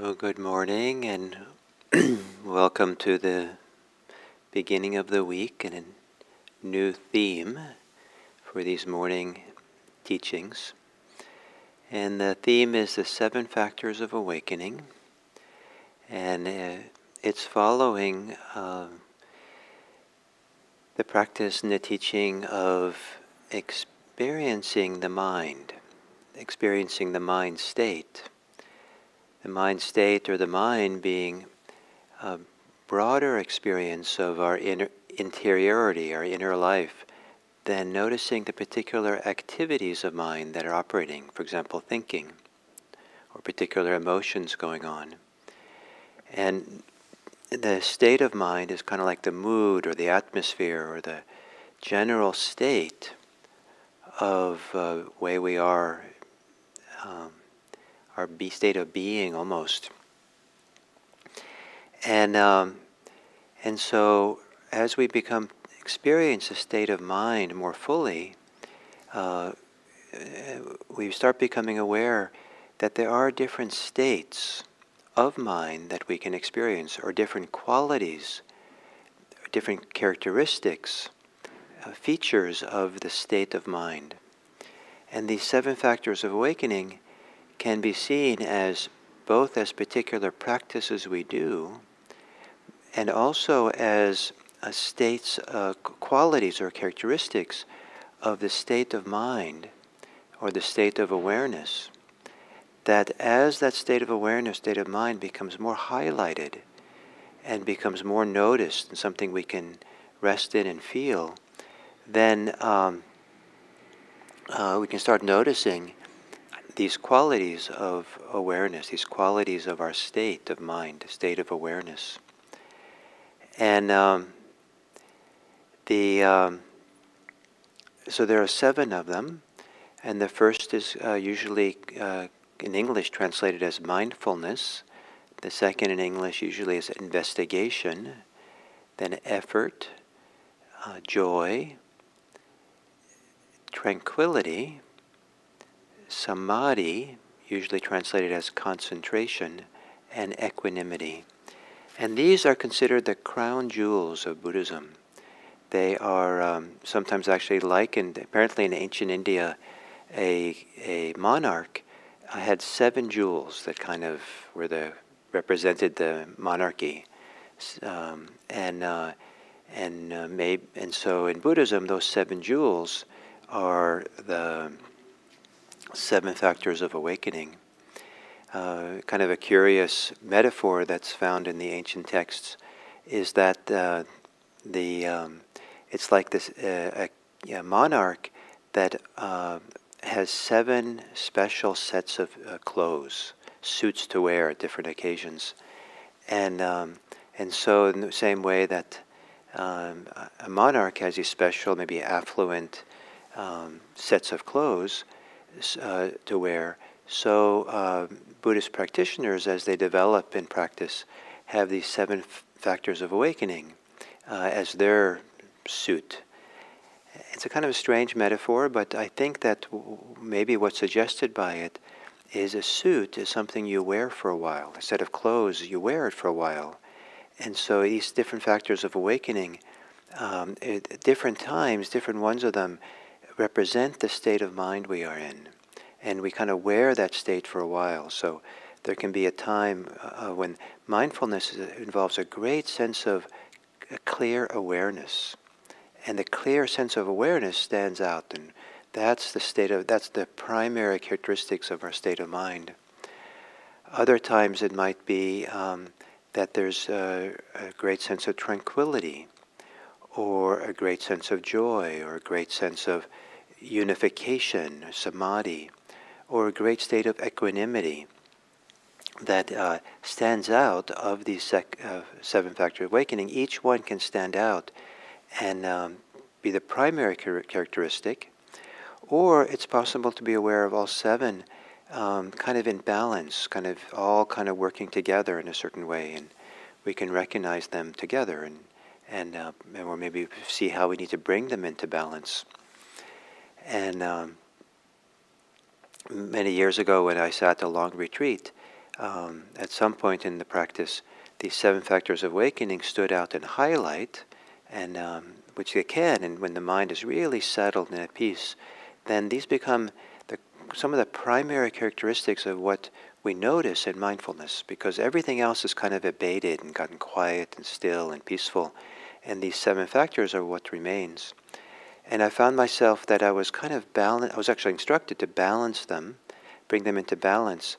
So good morning and welcome to the beginning of the week and a new theme for these morning teachings. And the theme is the 7 factors of awakening, and it's following the practice and the teaching of experiencing the mind state. The mind state, or the mind, being a broader experience of our interiority, our inner life, than noticing the particular activities of mind that are operating, for example, thinking, or particular emotions going on. And the state of mind is kind of like the mood or the atmosphere or the general state of way we are, our state of being almost. And so as we experience a state of mind more fully, we start becoming aware that there are different states of mind that we can experience, or different qualities, different characteristics, features of the state of mind. And these 7 factors of awakening can be seen as both as particular practices we do, and also as states, qualities or characteristics of the state of mind or the state of awareness, that as that state of awareness, state of mind becomes more highlighted and becomes more noticed and something we can rest in and feel, then we can start noticing these qualities of awareness, these qualities of our state of mind, state of awareness. And so there are 7 of them, and the first is usually in English translated as mindfulness. The second in English usually is investigation, then effort, joy, tranquility, samadhi, usually translated as concentration, and equanimity. And these are considered the crown jewels of Buddhism. They are sometimes actually likened, apparently in ancient India, a monarch had 7 jewels that kind of represented the monarchy. And so in Buddhism, those 7 jewels are the 7 factors of awakening. Kind of a curious metaphor that's found in the ancient texts is that it's like this a monarch that has 7 special sets of clothes, suits to wear at different occasions, and so in the same way that a monarch has these special, maybe affluent sets of clothes to wear, so Buddhist practitioners, as they develop in practice, have these 7 factors of awakening as their suit. It's a kind of a strange metaphor, but I think that maybe what's suggested by it is a suit is something you wear for a while. A set of clothes, you wear it for a while. And so these different factors of awakening, at different times, different ones of them, represent the state of mind we are in. And we kind of wear that state for a while. So there can be a time when mindfulness involves a great sense of a clear awareness. And the clear sense of awareness stands out. And that's the primary characteristics of our state of mind. Other times it might be that there's a great sense of tranquility, or a great sense of joy, or a great sense of unification, samadhi, or a great state of equanimity that stands out of these 7 factors of awakening. Each one can stand out and be the primary characteristic, or it's possible to be aware of all 7 kind of in balance, all working together in a certain way, and we can recognize them together or maybe see how we need to bring them into balance. And many years ago when I sat a long retreat, at some point in the practice, these 7 factors of awakening stood out in highlight, and which they can, and when the mind is really settled and at peace, then these become some of the primary characteristics of what we notice in mindfulness, because everything else is kind of abated and gotten quiet and still and peaceful, and these 7 factors are what remains. And I found myself that I was kind of I was actually instructed to balance them, bring them into balance.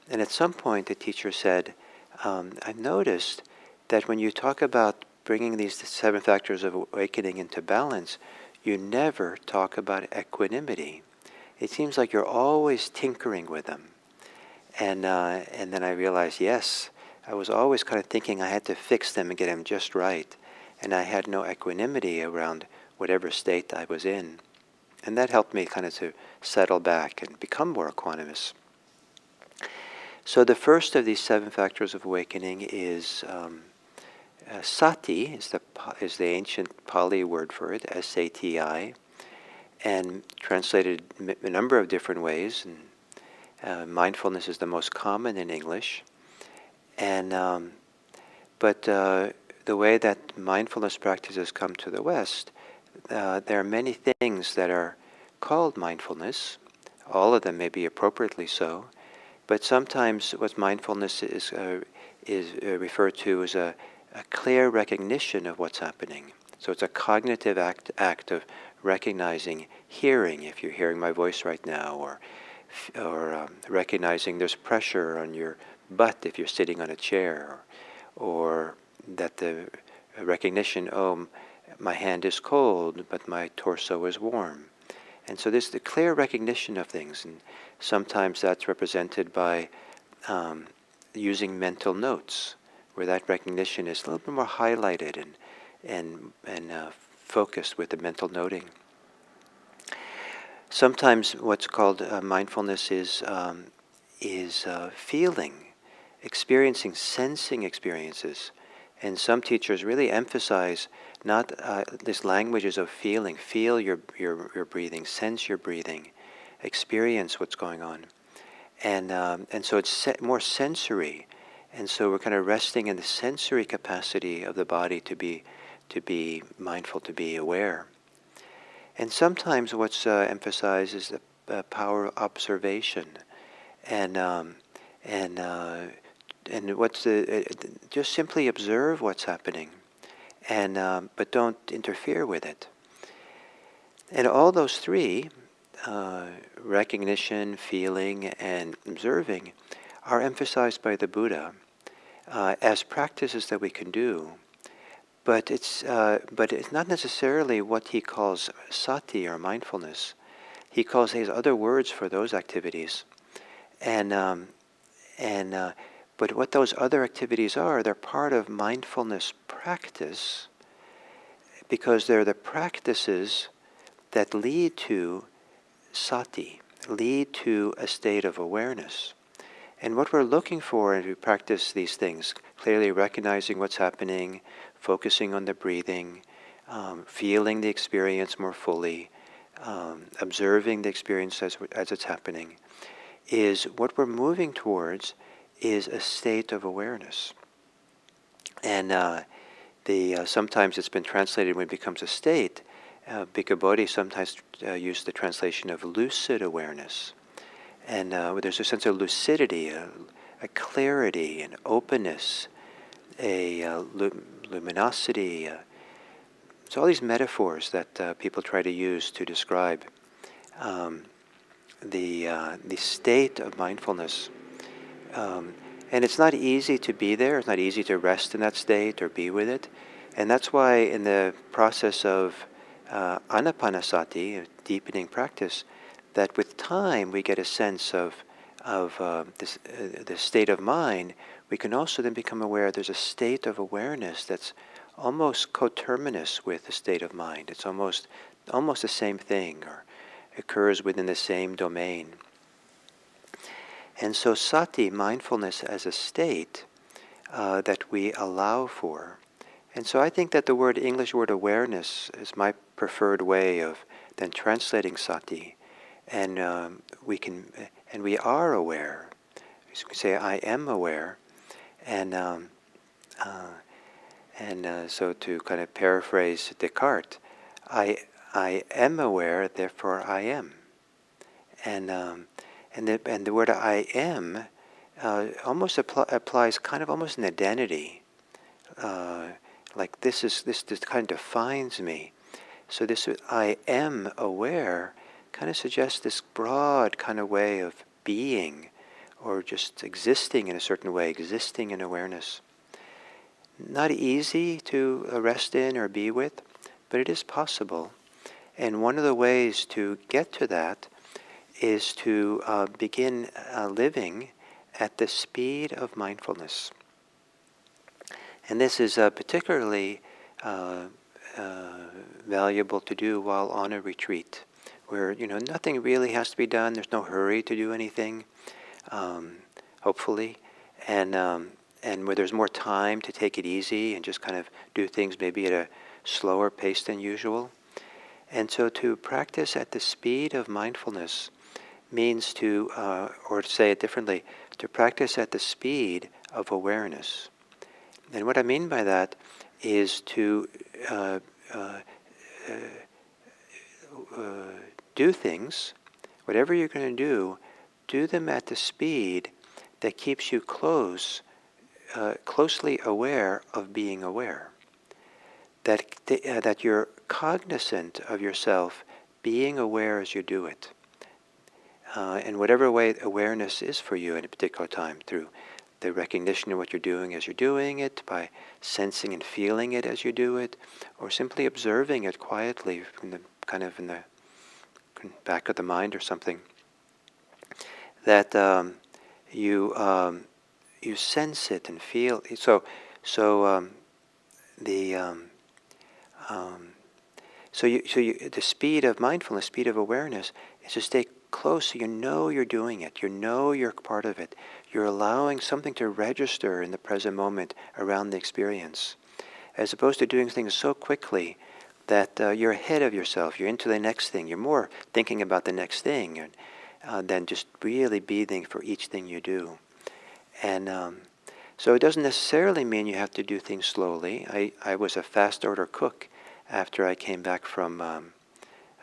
And at some point the teacher said, I've noticed that when you talk about bringing these 7 factors of awakening into balance, you never talk about equanimity. It seems like you're always tinkering with them. And then I realized, yes, I was always kind of thinking I had to fix them and get them just right. And I had no equanimity around whatever state I was in. And that helped me kind of to settle back and become more equanimous. So the first of these 7 factors of awakening is sati, is the ancient Pali word for it, S-A-T-I, and translated a number of different ways. And mindfulness is the most common in English. And but the way that mindfulness practices come to the West, there are many things that are called mindfulness. All of them may be appropriately so, but sometimes what mindfulness is referred to as a clear recognition of what's happening. So it's a cognitive act of recognizing, hearing, if you're hearing my voice right now, or recognizing there's pressure on your butt if you're sitting on a chair, or that the recognition, oh, my hand is cold, but my torso is warm. And so there's the clear recognition of things, and sometimes that's represented by using mental notes, where that recognition is a little bit more highlighted and focused with the mental noting. Sometimes what's called mindfulness is feeling, experiencing, sensing experiences. And some teachers really emphasize not this languages of feeling. Feel your breathing, sense your breathing, experience what's going on, and so it's more sensory. And so we're kind of resting in the sensory capacity of the body to be mindful, to be aware. And sometimes what's emphasized is the power of observation, and what's just simply observe what's happening, and but don't interfere with it. And all those 3, recognition, feeling, and observing, are emphasized by the Buddha as practices that we can do. But it's not necessarily what he calls sati or mindfulness. He has other words for those activities, but what those other activities are, they're part of mindfulness practice, because they're the practices that lead to sati, lead to a state of awareness. And what we're looking for as we practice these things, clearly recognizing what's happening, focusing on the breathing, feeling the experience more fully, observing the experience as it's happening, is what we're moving towards is a state of awareness. And sometimes it's been translated when it becomes a state. Bhikkhu Bodhi sometimes used the translation of lucid awareness. And there's a sense of lucidity, a clarity, an openness, a luminosity. So all these metaphors that people try to use to describe the state of mindfulness. And it's not easy to be there. It's not easy to rest in that state or be with it. And that's why in the process of anapanasati, a deepening practice, that with time we get a sense of this state of mind. We can also then become aware there's a state of awareness that's almost coterminous with the state of mind. It's almost the same thing, or occurs within the same domain. And so sati, mindfulness as a state that we allow for. And so I think that the English word awareness is my preferred way of then translating sati. And we are aware. we say I am aware, and so to kind of paraphrase Descartes, I am aware, therefore I am, and the word I am almost applies kind of almost an identity, like this kind of defines me. So this I am aware kind of suggests this broad kind of way of being, or just existing in a certain way, existing in awareness. Not easy to rest in or be with, but it is possible. And one of the ways to get to that is to begin living at the speed of mindfulness. And this is particularly valuable to do while on a retreat, where nothing really has to be done. There's no hurry to do anything, hopefully, and where there's more time to take it easy and just kind of do things maybe at a slower pace than usual. And so to practice at the speed of mindfulness means to, or to say it differently, to practice at the speed of awareness. And what I mean by that is to do things, whatever you're going to do them at the speed that keeps you closely aware of being aware. That you're cognizant of yourself being aware as you do it. In whatever way awareness is for you at a particular time, through the recognition of what you're doing as you're doing it, by sensing and feeling it as you do it, or simply observing it quietly from the kind of in the back of the mind or something. That you sense it and feel. So the speed of mindfulness, speed of awareness, is to stay close so you know you're doing it. You know you're part of it. You're allowing something to register in the present moment around the experience, as opposed to doing things so quickly that you're ahead of yourself. You're into the next thing. You're more thinking about the next thing than just really being for each thing you do. And so it doesn't necessarily mean you have to do things slowly. I was a fast order cook after I came back from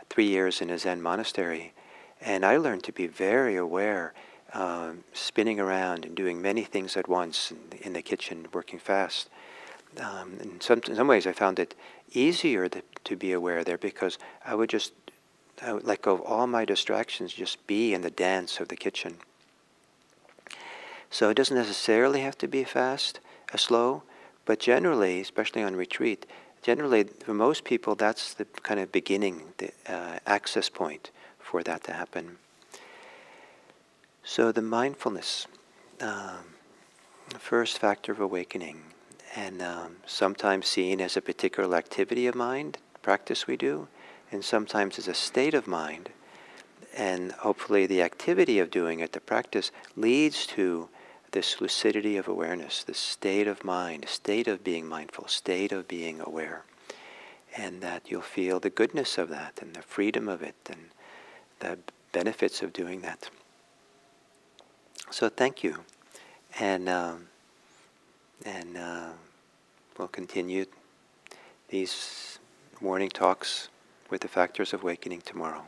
3 years in a Zen monastery. And I learned to be very aware, spinning around and doing many things at once in the kitchen, working fast. In some ways I found it easier to be aware there, because I would let go of all my distractions, just be in the dance of the kitchen. So it doesn't necessarily have to be fast, slow, but generally, especially on retreat, generally for most people that's the kind of beginning, the access point for that to happen. So the mindfulness, the first factor of awakening, and sometimes seen as a particular activity of mind, practice we do, and sometimes as a state of mind. And hopefully the activity of doing it, the practice, leads to this lucidity of awareness, this state of mind, state of being mindful, state of being aware. And that you'll feel the goodness of that and the freedom of it and the benefits of doing that. So thank you. And we'll continue these morning talks with the factors of awakening tomorrow.